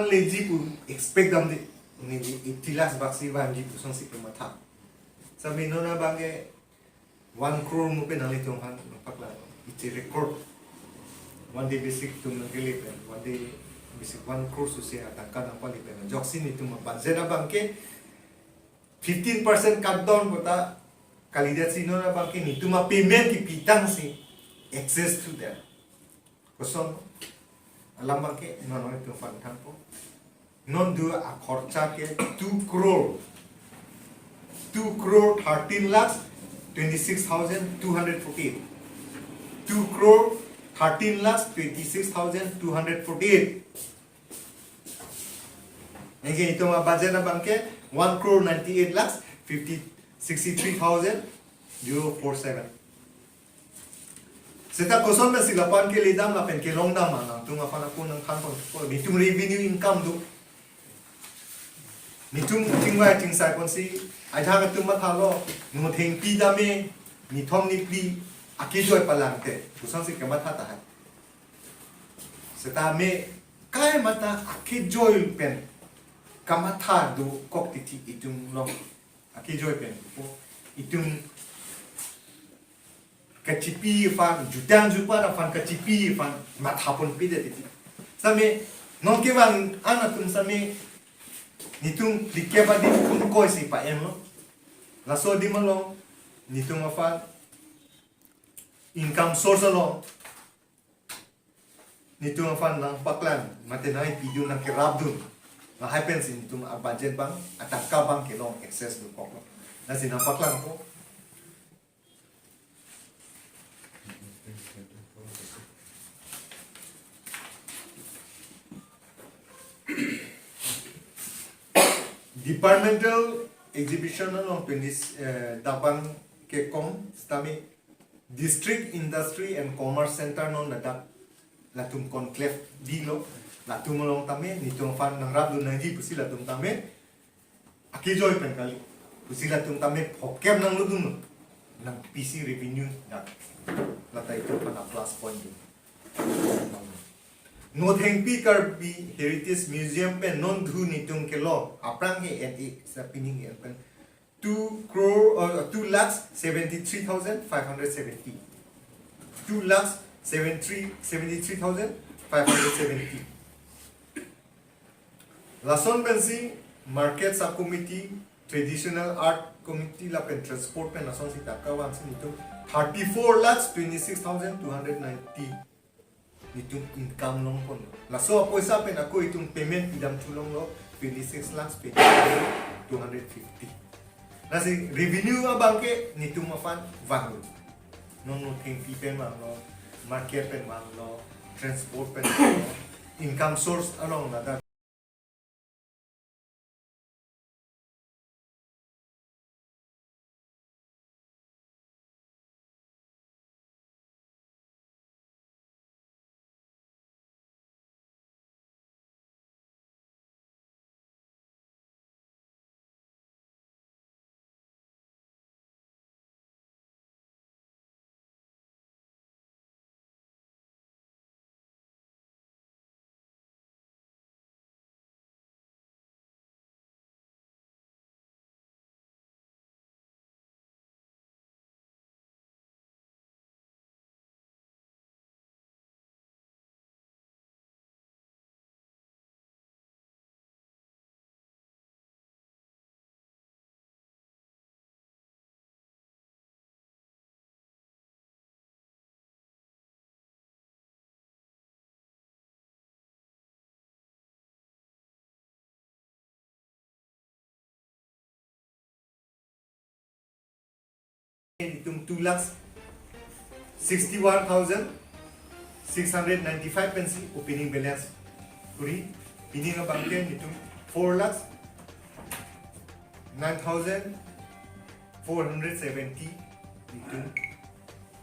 Leji pu expect dam ni itilas baksi vanji pu song si pemata. Sabi no na bange 1 crore mo penali tong han pakla. Iti record. One day basic tum nagili pen. One day basic 1 crore susi atangkan ang pali pen. Joksin itu budget na bangke 15% cut down kota kalidat sino na bangke ni tuma payment ki pitang si access to them. Kosong alam bangke non itu fan tampo. Non dua akhorcha ke 2 crore 13 lakhs 26,248 2 crore 13 lakhs 26,248 Again itu ma budget na bangke 1 crore 98 lakhs 63,047 Seta kosong na silapan ke lidam na pen ke long dam na tunga pana ko ng kanton ko nitung revenue income do nitung tingwa ting sai kon si ai tha ka tum ma thalo no theng pi da me ni thom ni pi aki joy palang te kosong si ka ma tha ta seta me kai mata aki joy pen kama tha do kok ti itung long aki joy pen po itung kacipi fan jutang jupa na fan kacipi fan mathapon pide titi same non ke bang anatum same nitung dikeba di kun ko si pa emo la so di malo nitung afan income source lo nitung afan lang paklan matenai video na kirabdun na happens nitung a budget bang ataka bang ke long access do ko na sinapaklan ko Departmental exhibition on 20 Dabang Kekong Stami District Industry and Commerce Center non nadak latum conclave dilo latum long tame nitong fan ng rabdo ng di pusi latum tame akijoy pen kali pusi latum tame hokkem ng ludun ng PC revenue dak lata ito pa na plus point no theng pi kar bi heritage museum pe non dhu nitung ke lo aprang he and sa pining en pen 2 crore or 2 lakhs 73,570 2 lakhs 73,570 Lason bensi market sub committee traditional art committee la pen transport pen lason si takawan sin itu 34 lakhs 26,290 itong income long pon la so poisa pen ako itong payment idam tulong lo 26 lakhs 250 nasi revenue abangke nitong mafan vang non thing pen mang lo market pen mang lo transport pen income source along na itong 2 lakhs 61,695 pensi opening balance kuri pining ang bangke itong 4 lakhs 9,470 itong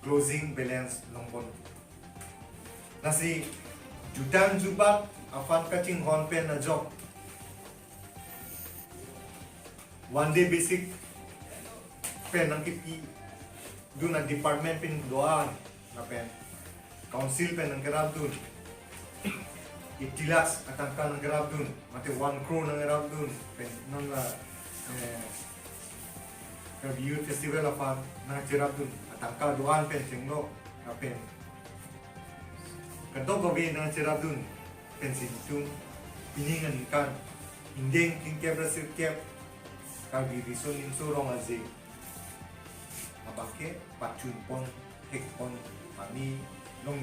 closing balance longbon nasi jutang jubak afan kaching hon pen na job one day basic pen ang kipi doon na department pin doan na pen council pen ang karab doon 80 lakhs atangka ng grab dun, mate 1 crore ng grab dun, pen nang la youth festival apa nang grab dun, atangka duan pen singlo, pen kadok gawi nang grab dun, pen sintung piningan kan, indeng king kebra sirkep, kagi rison insurong azi, abake pacun pon, hek pon, mami long,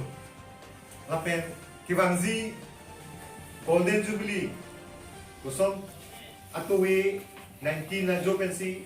lapen kibangzi Golden Jubilee kusong atuwi 19 na job pensi